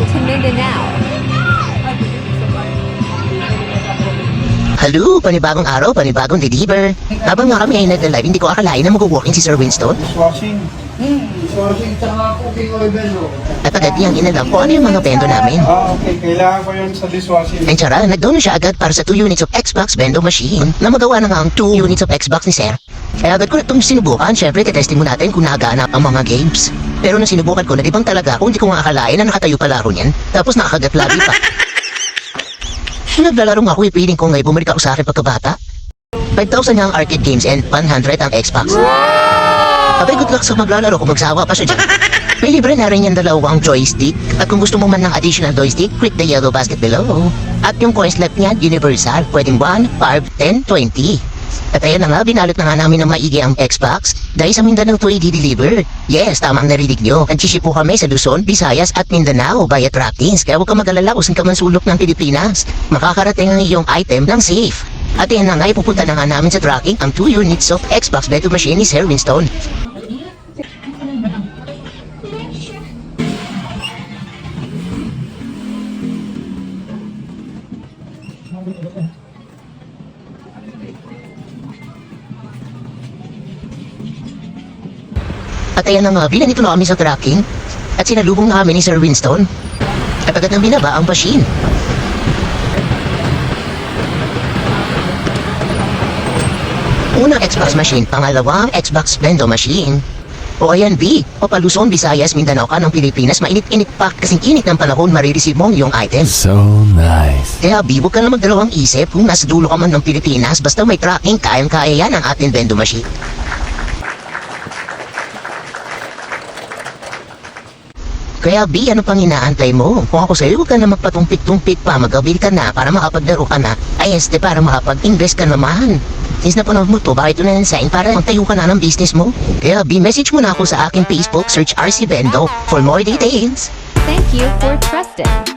to Mindanao. Hello, panibagong araw, panibagong deliver. Habang nga kami ay nag-live, hindi ko akalain na mag-walking si Sir Winston. Dishwashing. Dishwashing, tsaka cooking oil bendo. At agad niyang inalam kung ano yung mga bendo namin. Okay. Kailangan ko yun sa dishwashing. Ang tsara, nag-down siya agad para sa 2 units of Xbox vending machine na magawa na nga ang 2 units of Xbox ni Sir. Kaya agad ko na itong sinubukan, syempre testing mo natin kung nagaanap ang mga games. Pero nung sinubukan ko, nalibang talaga kung hindi ko nga akalain na nakatayo palaro niyan, tapos nakakagat lagi pa. Naglalaro nga ako, ipiling ko ngayon bumalik ako sa akin pagkabata. 5,000 nga ang arcade games and 100 ang Xbox. Abay, good luck sa maglalaro kung magsawa pa siya dyan. May libre na rin yung 2 joystick. At kung gusto mo man ng additional joystick, click the yellow basket below. At yung coins left niya, universal. Pwedeng 1, 5, 10, 20. At ayan na nga, binalot na nga namin ng maigi ang Xbox dahil sa Mindanao to i-deliver. Yes, tamang narinig nyo. Nag-ship po kami sa Luzon, Visayas at Mindanao via Tractings. Kaya huwag ka mag-alala kung saan ka man sulok ng Pilipinas. Makakarating ang iyong item ng safe. At ayan na nga, ipupunta na nga namin sa tracking ang 2 units of Xbox vending machine ni Sir Winston. At ayan na nga, binanito na kami sa tracking at sinalubong na kami ni Sir Winston. At agad nang binaba ang machine. Unang Xbox machine, pangalawang Xbox vending machine. O ayan B, Luzon, Visayas, Mindanao ka ng Pilipinas, mainit-init pa kasing init ng panahon marireceive mo yung item. So nice. Kaya B, huwag ka na magdalawang isip kung nasa dulo ka man ng Pilipinas, basta may tracking, kayang-kaya yan ang ating vending machine. Kaya B, ano pang inaantay mo? Kung ako sa'yo, huwag ka na magpatumpik-tumpik pa, mag-avail ka na para makapaglaro ka na. Ay, para makapag-invest ka naman. Since napanood mo to, bakit ito na sign para magtayo ka na ng business mo? Kaya B, message mo na ako sa aking Facebook, search RC Bendo for more details. Thank you for trusting.